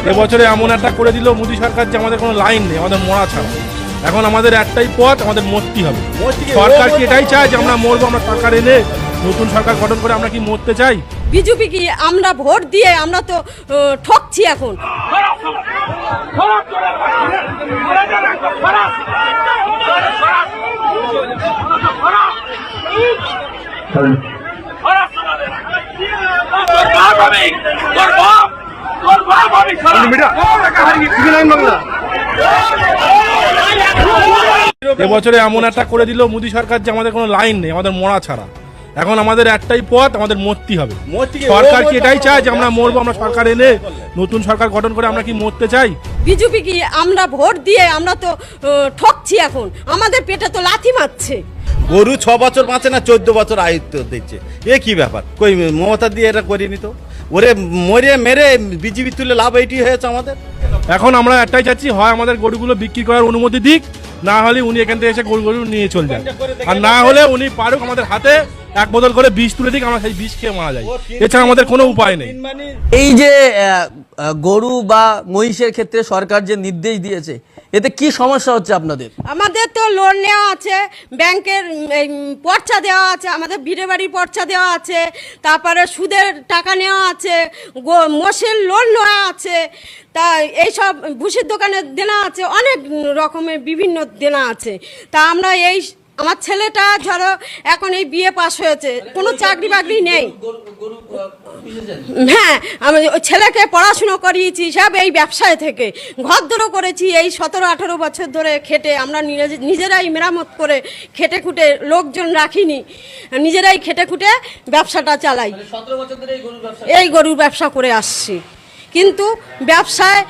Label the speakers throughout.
Speaker 1: এবছরে এমন একটা করে দিল মোদী সরকার যে আমাদের কোনো লাইন নেই, আমাদের মরা ছাড়া। এখন আমাদের একটাই পথ, আমাদের মরতে হবে। সরকার কি এটাই চায় যে আমরা মরবো? আমরা সরকার এনে নতুন সরকার গঠন করে আমরা কি মরতে চাই?
Speaker 2: বিজেপি কি আমরা ভোট দিয়ে আমরা তো ঠকছি এখন।
Speaker 1: এবছরে এমন একটা করে দিল মোদী সরকার যে আমাদের কোনো লাইন নেই, আমাদের মরা ছাড়া। এখন আমাদের একটাই পথ, আমাদের মরতে হবে। সরকার কি এটাই চায় যে আমরা মরবো? আমরা সরকার এনে নতুন সরকার গঠন করে আমরা কি মরতে চাই?
Speaker 2: বিজেপি কি আমরা ভোট দিয়ে আমরা তো ঠকছি এখন। আমাদের পেটে তো লাথি মারছে।
Speaker 3: গরু 6 বছর বাঁচে না 14 বছর আয়ুত্ব দিচ্ছে, এ কি ব্যাপার? কই মমতা দিয়ে এটা করিনি তো। ওরে মরে মেরে বিজেপি তুলে লাভ এইটি হয়েছে আমাদের।
Speaker 1: এখন আমরা একটাই চাচ্ছি, হয় আমাদের গরুগুলো বিক্রি করার অনুমতি দিক, না হলে উনি এখান থেকে এসে গরু নিয়ে চলে যান। আর না হলে উনি পারুক আমাদের হাতে এক বোতল করে বিষ তুলে দিক, আমরা সেই বিষ খেয়ে মারা যাই। এছাড়া আমাদের কোনো উপায় নেই।
Speaker 4: এই যে গরু বা মহিষের ক্ষেত্রে সরকার যে নির্দেশ দিয়েছে, এতে কি সমস্যা হচ্ছে আপনাদের?
Speaker 2: আমাদের তো লোন নেওয়া আছে, ব্যাংকের পর্চা দেওয়া আছে, আমাদের ভিড়ে বাড়ির পর্চা দেওয়া আছে, তারপরে সুদের টাকা নেওয়া আছে, মোষের লোন নেওয়া আছে, তা এইসব ভুষির দোকানে দেনা আছে, অনেক রকমের বিভিন্ন দেনা আছে। তা আমরা আমার ছেলেটা ধরো এখন এই বিএ পাস হয়েছে, কোনো চাকরি বাকরি নেই। হ্যাঁ, আমি ওই ছেলেকে পড়াশুনো করিয়েছি সব এই ব্যবসায় থেকে, ঘর দরও করেছি এই 17-18 বছর ধরে খেটে। আমরা নিজেরাই মেরামত করে খেটে খুঁটে, লোকজন রাখিনি, নিজেরাই খেটে খুঁটে ব্যবসাটা চালাই। এই গরুর ব্যবসা করে আসছি, কিন্তু ব্যবসায়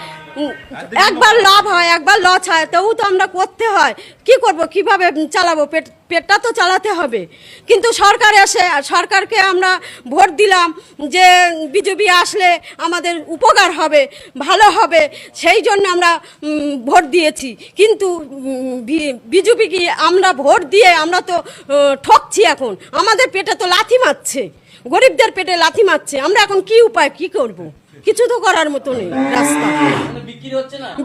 Speaker 2: একবার লাভ হয় একবার লস হয়, তবু তো আমরা করতে হয়। কি করব, কিভাবে চালাবো? পেটটা তো চালাতে হবে। কিন্তু সরকার এসে, সরকারকে আমরা ভোট দিলাম যে বিজেপি আসলে আমাদের উপকার হবে, ভালো হবে, সেই জন্য আমরা ভোট দিয়েছি। কিন্তু বিজেপি কি আমরা ভোট দিয়ে আমরা তো ঠকছি এখন। আমাদের পেটে তো লাথি মারছে, গরিবদের পেটে লাথি মারছে। আমরা এখন কি উপায়, কি করব? কিছু তো করার মতো নেই। রাস্তা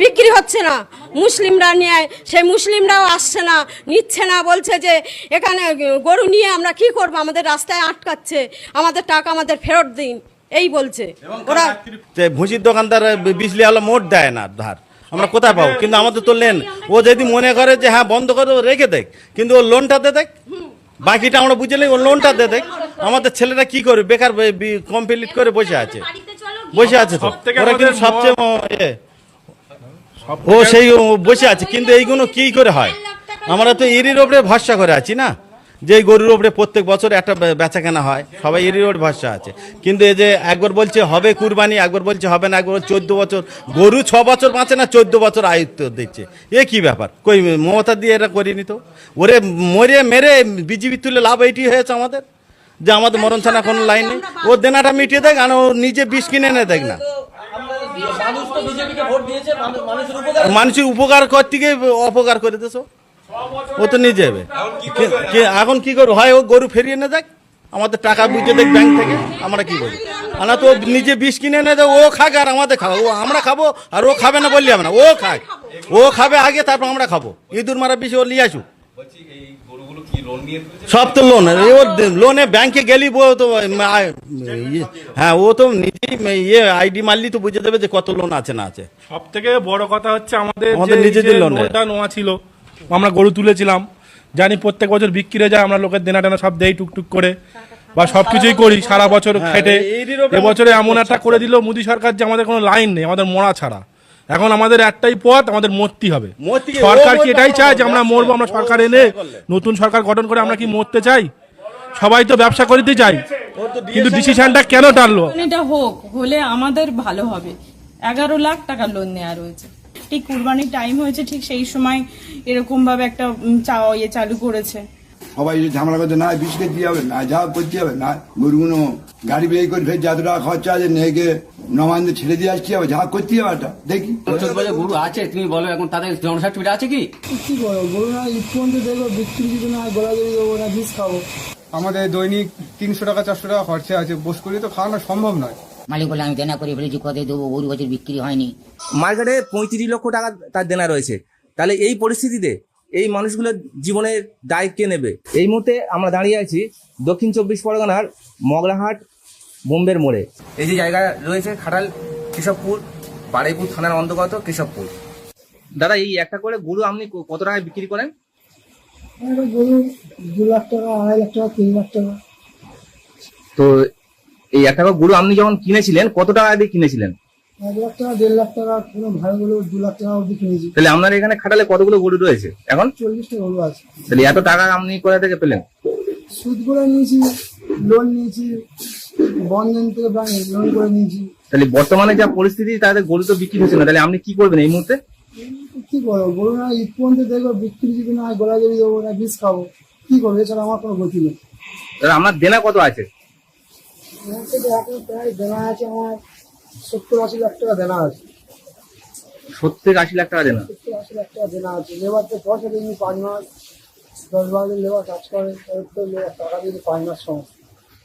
Speaker 2: বিক্রি হচ্ছে না, মুসলিমরা নেয়, সেই মুসলিমরাও আসছে না, নিচ্ছে না, বলছে যে এখানে গরু নিয়ে আমরা কি করব, আমাদের রাস্তায় আটকাচ্ছে, আমাদের টাকা আমাদের ফেরত দিন, এই বলছে ওরা।
Speaker 3: ভুষির দোকানদার বিজলি আলো মোট দেয় না ধার, আমরা কোথায় পাবো? কিন্তু আমাদের তো লেন, ও যদি মনে করে যে হ্যাঁ বন্ধ করে রেখে দেখ, কিন্তু ও লোনটা দে দেখ, বাকিটা আমরা বুঝলে ও লোনটা দে দেখ। আমাদের ছেলেরা কি করে বেকার কমপ্লিট করে বসে আছে তো। ওরা কিন্তু সবচেয়ে ও সেই বসে আছে, কিন্তু এইগুলো কি করে হয়? আমরা তো এরির ওপরে ভরসা করে আছি না, যে গরুর ওপরে প্রত্যেক বছর একটা বেচা কেনা হয়, সবাই এরির ওপরে ভরসা আছে। কিন্তু এই যে একবার বলছে হবে কুরবানি, একবার বলছে হবে না, একবার 14 বছর, গরু 6 বছর বাঁচে না 14 বছর আয়ুত্ব দিচ্ছে, এ কি ব্যাপার? কই মমতা দিয়ে এটা করিনি তো। ওরে মরে মেরে বিজেপি তুলে লাভ এইটি হয়েছে আমাদের, যে আমাদের মরণ ছাড়া কোনো লাইন নেই। ও দেনাটা মিটিয়ে দেখ, আর ও নিজে বিষ কিনে এনে দেখ না। মানুষের উপকার করতে গিয়ে অপকার করে দেশ, ও তো নিজে হবে। এখন কি করবো? হয় ও গরু ফেরিয়ে এনে দেখ, আমাদের টাকা বুঝে দেখ ব্যাংক থেকে, আমরা কি করি? না তো নিজে বিষ কিনে এনে দেখ, ও খাক আর আমাদের খাবো, ও আমরা খাবো আর ও খাবে না বললি হবে না। ও খাক, ও খাবে আগে, তারপর আমরা খাবো। ইঁদুর মারা বিষ ও নিয়ে আসুক। সব তো লোন, লোনে ব্যাংকে গেলি তো হ্যাঁ, ও তো নিজেই আইডি মারলি তো বুঝে দেবে যে কত লোন আছে না আছে।
Speaker 1: সব থেকে বড় কথা হচ্ছে আমাদের
Speaker 3: নিজেদের লোনটা
Speaker 1: নেওয়া ছিল, আমরা গরু তুলেছিলাম, জানি প্রত্যেক বছর বিক্রি যায়, আমরা লোকের দেনা টেনা সব দেই টুকটুক করে, বা সবকিছুই করি সারা বছর খেটে। এবছরে এমন একটা করে দিল মোদী সরকার যে আমাদের কোনো লাইন নেই, আমাদের মরা ছাড়া। এখন আমাদের একটাই পথ, আমাদের মরতে হবে। সরকার কি এটাই চায় যে আমরা মরবো? আমরা সরকার এনে নতুন সরকার গঠন করে আমরা কি মরতে চাই? সবাই তো ব্যবসা করতে চাই, কিন্তু ডিসিশনটা কেন টানলো?
Speaker 5: এটা হলে আমাদের ভালো হবে। 11 লাখ টাকা লোন নেওয়া রয়েছে, ঠিক কুরবানির টাইম হয়েছে, ঠিক সেই সময় এরকম ভাবে একটা চালু করেছে।
Speaker 6: সবাই ঝামেলা করছে, না বিষ খেতে হবে, না যা করতে হবে, না গরুগুলো গাড়ি বের করে ফের যত টাকা খরচা আছে নেগে নবান্নে ছেড়ে দিয়ে আসতে হবে, যা করতে হবে একটা দেখি।
Speaker 7: গরু আছে তুমি বলো, এখন তাদের জন সার্টিফিকেট আছে কি?
Speaker 8: কি করবো? গরু না ঈদ পর্যন্ত দেখবো, বিক্রি যদি না গলাগলি দেবো না বিষ খাবো। আমাদের দৈনিক 300 টাকা 400 টাকা খরচা আছে, বস করে তো খাওয়ানো সম্ভব নয়।
Speaker 9: মালিক বলে আমি দেনা করে ফেলেছি, কত দেবো, গরু বছর বিক্রি হয়নি।
Speaker 4: মার্কেটে 35 লক্ষ টাকা তার দেনা রয়েছে। তাহলে এই পরিস্থিতিতে এই মানুষগুলোর জীবনের দায় কে নেবে? এই মুহূর্তে আমরা দাঁড়িয়ে আছি দক্ষিণ 24 পরগনার মগরাহাট বোম্বের মোড়ে। এই যে জায়গা রয়েছে খাটাল কেশবপুর বারুইপুর থানার অন্তর্গত কেশবপুর। দাদা, এই একটা করে গরু আপনি কত টাকায় বিক্রি করেন?
Speaker 10: গরু 2 লাখ টাকা, 2.5 লাখ টাকা, 3 লাখ টাকা।
Speaker 4: তো এই একটা করে গরু আপনি যখন কিনেছিলেন কত টাকা দিয়ে কিনেছিলেন?
Speaker 10: 1 লাখ টাকা, 1.5 লাখ টাকা, কোনো ভালো গরু 2 লাখ টাকা অব্দি কিনেছি।
Speaker 4: তাহলে আপনার এখানে খাটালে কতগুলো গরু রয়েছে এখন?
Speaker 10: 40টা গরু আছে।
Speaker 4: তাহলে এত টাকা আপনি কোথা থেকে পেলেন?
Speaker 10: সুদ করে নিয়েছি, লোন নিয়েছি, বন্ধন থেকে ব্যাংক লোন করে নিয়েছি।
Speaker 4: তাহলে বর্তমানে যা পরিস্থিতি তাদের গরু তো বিক্রি হচ্ছে না, তাহলে আপনি কি করবেন এই মুহূর্তে?
Speaker 10: কি করবো, গরু না ঈদ পর্যন্ত দেখবো, বিক্রি যদি না হয় গোলাগাড়ি দেবো না, বিষ খাবো, কি করবো? এছাড়া আমার কোনো গতি নেই।
Speaker 4: তাহলে আপনার দেনা কত আছে?
Speaker 10: আমার থেকে এখন প্রায় দেনা আছে, আমার 70-80 লাখ টাকা দেনা আছে।
Speaker 4: 70-80 লাখ টাকা দেনা?
Speaker 10: 70-80 লাখ টাকা দেনা আছে। লেবার তো পয়সা দিইনি 5 মাস, 10-12 দিন লেবার কাজ করে, তো টাকা দিতে 5 মাস সময়।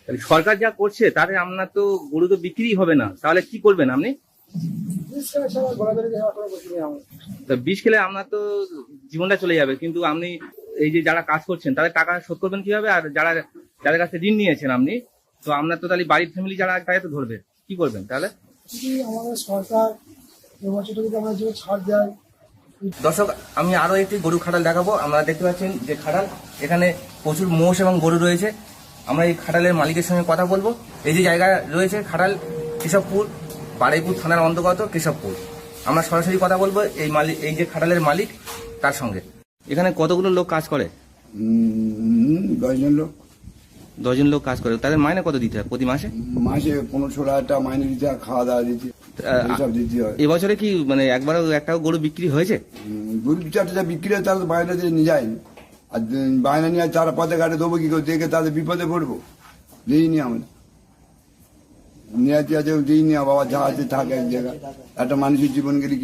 Speaker 4: তাহলে সরকার যা করছে তাতে আপনার তো গরু তো বিক্রি হবে না, তাহলে কি করবেন আপনি?
Speaker 10: বিষ খাওয়া ছাড়া গোলাগাড়ি দেওয়া কোনো গতি নেই আমার।
Speaker 4: তো বিষ খেলে আপনার তো জীবনটা চলে যাবে, কিন্তু আপনি এই যে যারা কাজ করছেন তাদের টাকা শোধ করবেন কিভাবে? আর যাদের কাছে ঋণ নিয়েছেন আপনি, তো আপনার তো তাহলে বাড়ির ফ্যামিলি যারা তাকে তো ধরবে, কি করবেন তাহলে?
Speaker 10: যদি আমাদের সরকার এবছরটা যদি আমরা যদি ছাড় দেয়।
Speaker 4: দর্শক, আমি আরো একটি গরু খাটাল দেখাবো। আপনারা দেখতে পাচ্ছেন যে খাটাল, এখানে প্রচুর মোষ এবং গরু রয়েছে। আমরা এই খাটালের মালিকের সঙ্গে কথা বলবো। এই যে জায়গা রয়েছে খাটাল কেশবপুর বারুইপুর থানার অন্তর্গত কেশবপুর। আমরা সরাসরি কথা বলবো এই যে খাটালের মালিক তার সঙ্গে। এখানে কতগুলো লোক কাজ করে?
Speaker 6: 10 জন লোক।
Speaker 4: 10 জন লোক কাজ করে। তাদের মাইনে কত দিতে হয় প্রতি মাসে?
Speaker 6: মাসে 15-16 হাজার টাকা মাইনে দিতে হয়, খাওয়া দাওয়া দিতে সব দিতে হয়।
Speaker 4: এবছরে কি মানে একবারও একটাও গরু বিক্রি হয়েছে?
Speaker 6: গরু 2-4টা যা বিক্রি হয় তারা তো বাইরে দিয়ে নিয়ে যায়নি। আর বাইরে নিয়ে তারা পথে ঘাটে দেবো কি করে, দেখে তাদের বিপদে পড়বো, দিইনি আমরা। নিয়ে আছে দিইনি, বাবা যা আছে থাকে এক জায়গায়। একটা মানুষের জীবন গেলে কি